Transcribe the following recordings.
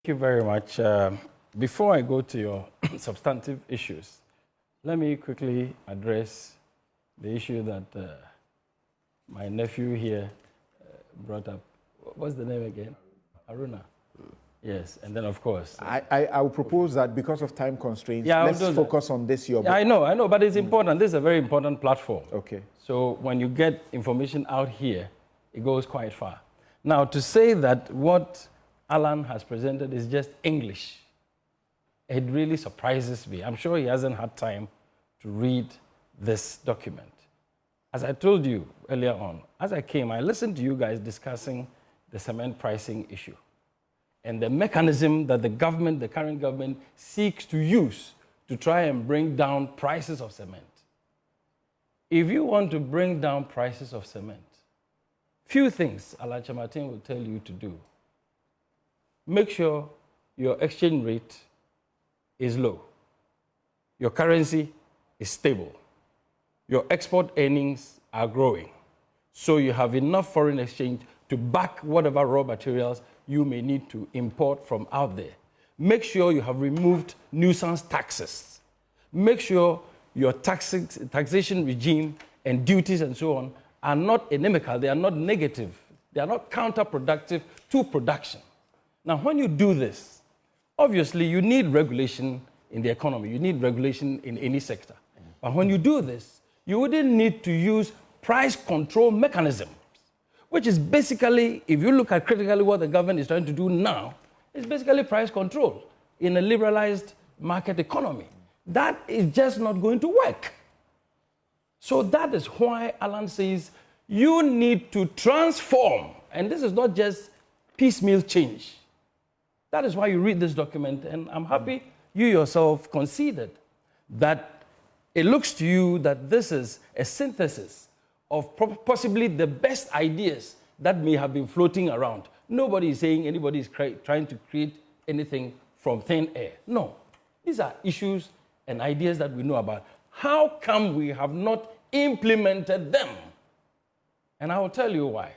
Thank you very much. Before I go to your substantive issues, let me quickly address the issue that my nephew here brought up. What's the name again? Aruna. Yes, and then of course... I will propose that because of time constraints, yeah, let's focus on this. Yeah, I know, but it's important. This is a very important platform. Okay. So when you get information out here, it goes quite far. Now, to say that what Alan has presented is just English, it really surprises me. I'm sure he hasn't had time to read this document. As I told you earlier on, as I came, I listened to you guys discussing the cement pricing issue and the mechanism that the current government, seeks to use to try and bring down prices of cement. If you want to bring down prices of cement, few things Alacha Martin will tell you to do. Make sure your exchange rate is low. Your currency is stable. Your export earnings are growing. So you have enough foreign exchange to back whatever raw materials you may need to import from out there. Make sure you have removed nuisance taxes. Make sure your taxation regime and duties and so on are not inimical, they are not negative, they are not counterproductive to production. Now, when you do this, obviously you need regulation in the economy, you need regulation in any sector. But when you do this, you wouldn't need to use price control mechanisms, which is basically, if you look at critically what the government is trying to do now, it's basically price control in a liberalized market economy. That is just not going to work. So that is why Alan says you need to transform, and this is not just piecemeal change. That is why you read this document, and I'm happy you yourself conceded that it looks to you that this is a synthesis of possibly the best ideas that may have been floating around. Nobody is saying anybody is trying to create anything from thin air. No, these are issues and ideas that we know about. How come we have not implemented them? And I will tell you why.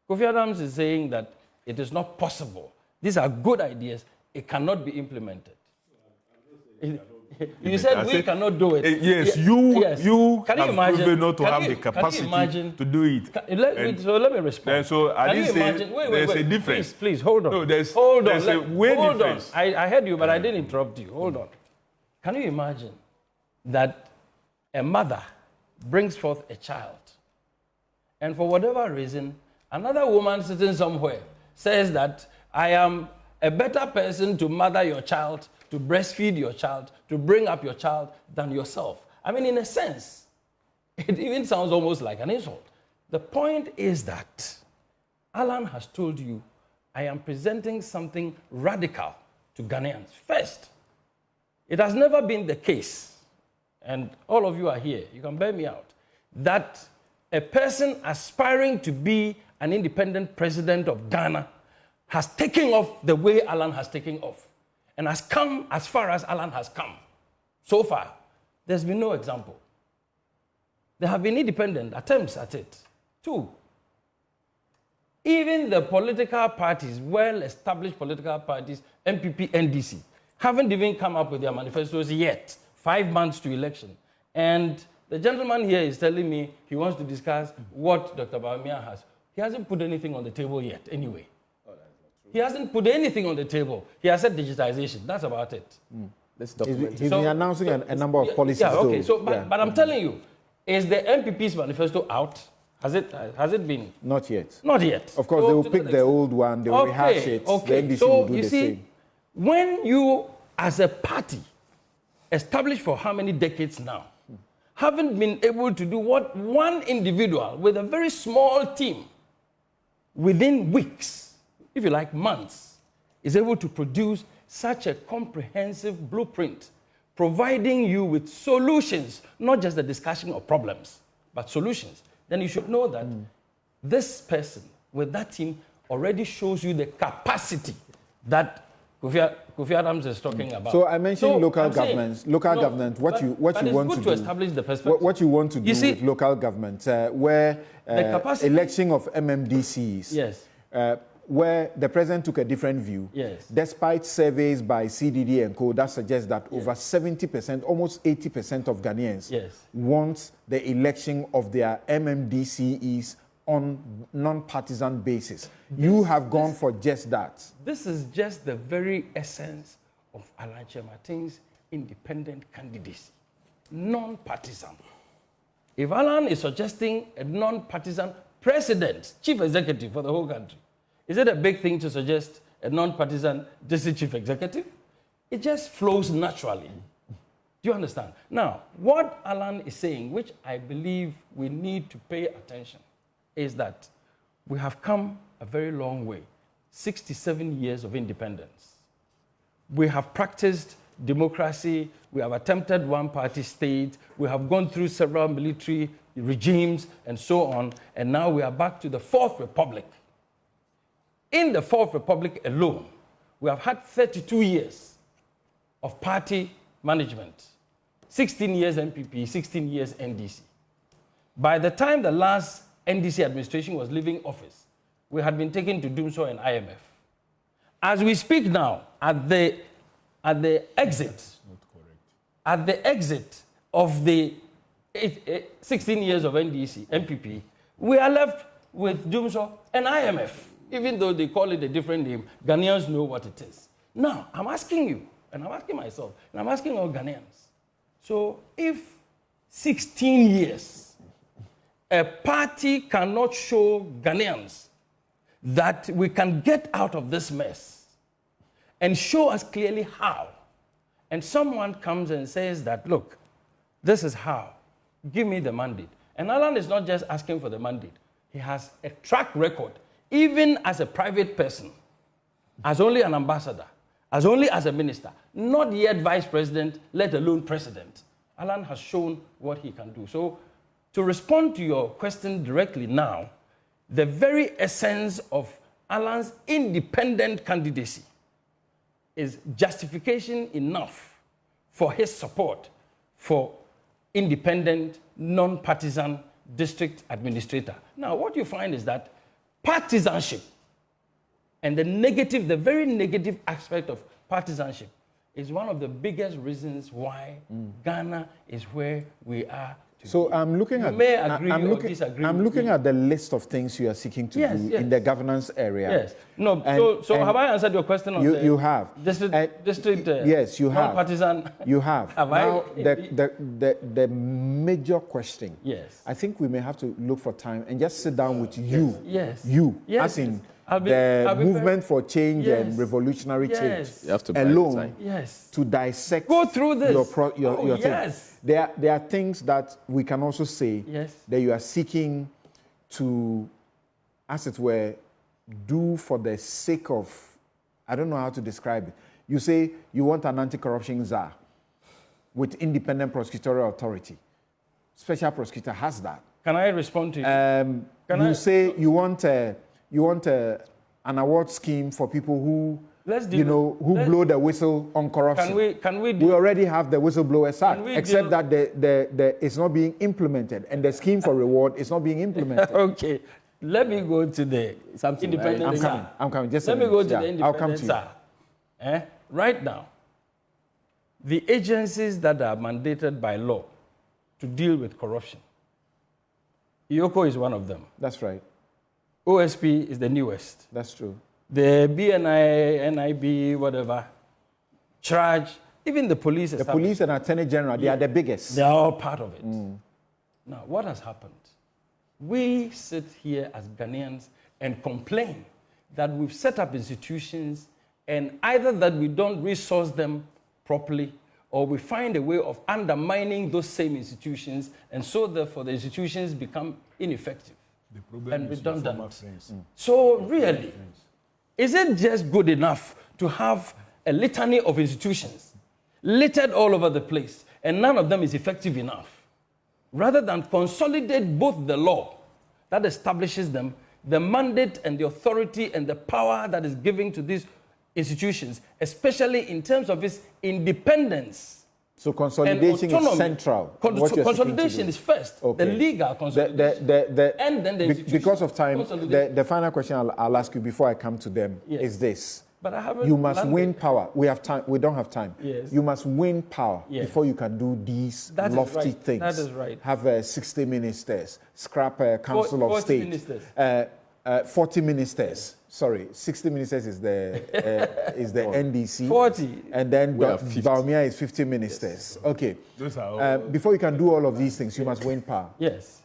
Kofi Adams is saying that it is not possible. These are good ideas. It cannot be implemented. You said we cannot do it. Yes, you have proven not to have the capacity to do it. So let me respond. So I didn't say there's a difference. Please, hold on. No, there's a way difference. I heard you, but I didn't interrupt you. Hold on. Can you imagine that a mother brings forth a child, and for whatever reason, another woman sitting somewhere says that I am a better person to mother your child, to breastfeed your child, to bring up your child than yourself? I mean, in a sense, it even sounds almost like an insult. The point is that Alan has told you, I am presenting something radical to Ghanaians. First, it has never been the case, and all of you are here, you can bear me out, that a person aspiring to be an independent president of Ghana has taken off the way Alan has taken off and has come as far as Alan has come. So far, there's been no example. There have been independent attempts at it. 2, even the political parties, well-established political parties, MPP, NDC, haven't even come up with their manifestos yet, 5 months to election. And the gentleman here is telling me he wants to discuss what Dr. Bawumia has. He hasn't put anything on the table yet, anyway. He hasn't put anything on the table. He has said digitization. That's about it. He's been announcing a number of policies. Yeah, okay. But I'm telling you, is the MPP's manifesto out? Has it been? Not yet. Not yet. Of course, they will pick the old one, they will rehash it. Okay. The NDC So will do you the see, same. when you, as a party, established for how many decades now, haven't been able to do what one individual with a very small team within weeks, if you like months, is able to produce such a comprehensive blueprint, providing you with solutions, not just the discussion of problems, but solutions, then you should know that this person with that team already shows you the capacity that Kofi Adams is talking about. So I mentioned local governments. Government. What you want to do? To establish the perspective. What you want to do with local government, where election of MMDCs. Yes. where the president took a different view. Yes. Despite surveys by CDD and co that suggest that over 70%, almost 80% of Ghanaians want the election of their MMDCEs on non-partisan basis. You have gone for just that. This is just the very essence of Alan Kyerematen's independent candidacy. Non-partisan. If Alan is suggesting a non-partisan president, chief executive for the whole country, is it a big thing to suggest a non-partisan district chief executive? It just flows naturally. Do you understand? Now, what Alan is saying, which I believe we need to pay attention, is that we have come a very long way. 67 years of independence. We have practiced democracy, we have attempted one-party state, we have gone through several military regimes and so on, and now we are back to the Fourth Republic. In the Fourth Republic alone, we have had 32 years of party management, 16 years NPP, 16 years NDC. By the time the last NDC administration was leaving office, we had been taken to Ntow and IMF. As we speak now, at the exit of the 16 years of NDC, MPP, we are left with Ntow and IMF. Even though they call it a different name, Ghanaians know what it is. Now, I'm asking you, and I'm asking myself, and I'm asking all Ghanaians. So if 16 years, a party cannot show Ghanaians that we can get out of this mess and show us clearly how, and someone comes and says that, look, this is how, give me the mandate. And Alan is not just asking for the mandate. He has a track record, even as a private person, as only an ambassador, as only as a minister, not yet vice president, let alone president. Alan has shown what he can do. So to respond to your question directly now, the very essence of Alan's independent candidacy is justification enough for his support for independent, non-partisan district administrator. Now, what you find is that partisanship and the very negative aspect of partisanship is one of the biggest reasons why Ghana is where we are today. So I'm looking at I'm looking at the list of things you are seeking to do in the governance area. Yes. No. So have I answered your question on you have district? Yes, you have. Non-partisan. You have. Have now, I? the major question. Yes. I think we may have to look for time and just sit down with you. Yes. You. Yes. As in the movement for change and revolutionary change you have to alone yes. to dissect go through this. your yes. thing. There are things that we can also say that you are seeking to, as it were, do for the sake of, I don't know how to describe it. You say you want an anti-corruption czar with independent prosecutorial authority. Special prosecutor has that. Can I respond to you? Say you want an award scheme for people who blow the whistle on corruption. Can we we already have the Whistleblowers Act, except that it's not being implemented, and the scheme for reward is not being implemented. Okay, let me go to the independent. I'm coming. Just let me go to the independent. I'll come to you. Right now, the agencies that are mandated by law to deal with corruption, IOCO is one of them. That's right. OSP is the newest. That's true. The BNI, NIB, whatever, charge, even the police. The police and Attorney General, they are the biggest. They are all part of it. Now, what has happened? We sit here as Ghanaians and complain that we've set up institutions and either that we don't resource them properly or we find a way of undermining those same institutions, and so therefore the institutions become ineffective and redundant. So really, is it just good enough to have a litany of institutions littered all over the place and none of them is effective enough? Rather than consolidate both the law that establishes them, the mandate and the authority and the power that is given to these institutions, especially in terms of its independence. So consolidation is central. Consolidation is first. Okay. The legal consolidation. And then the because of time, the final question I'll ask you before I come to them is this. But I haven't. You must win power. We have time. We don't have time. Yes. You must win power before you can do these lofty things. That is right. Have 60 ministers, scrap a council of state. 40 ministers. 40 ministers. Sorry, 60 ministers is the NDC. 40. And then Baumia is 50 ministers. Yes. Okay. Before you can do all of these things, you must win power. Yes.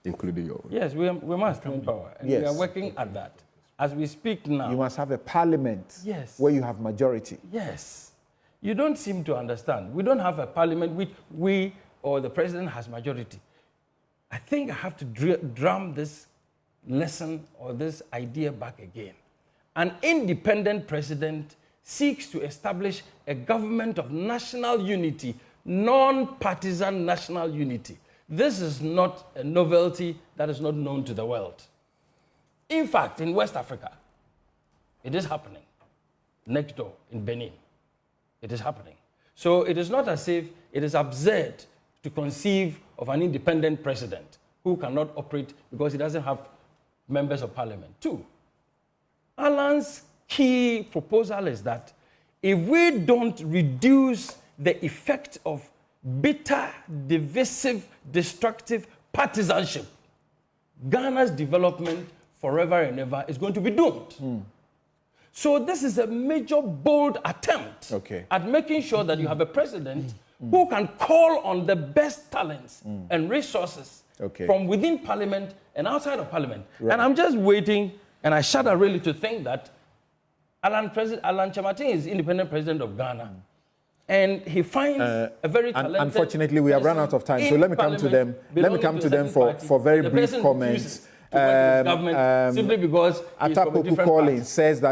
Including your. Yes, we must win power. And we are working at that. As we speak now. You must have a parliament where you have majority. Yes. You don't seem to understand. We don't have a parliament which we or the president has majority. I think I have to drum this lesson or this idea back again. An independent president seeks to establish a government of national unity, non-partisan national unity. This is not a novelty that is not known to the world. In fact, in West Africa, it is happening. Next door, in Benin, it is happening. So it is not as if it is absurd to conceive of an independent president who cannot operate because he doesn't have members of parliament. 2, Alan's key proposal is that if we don't reduce the effect of bitter, divisive, destructive partisanship, Ghana's development forever and ever is going to be doomed. So this is a major, bold attempt at making sure that you have a president who can call on the best talents and resources from within parliament and outside of parliament. Right. And I'm just waiting, and I shudder really to think that Alan Kyerematen is independent president of Ghana. And he finds a very talented... Unfortunately, we have run out of time, so let me come to them. Let me come to them for very brief comments. Government simply because Atapoku Collins says that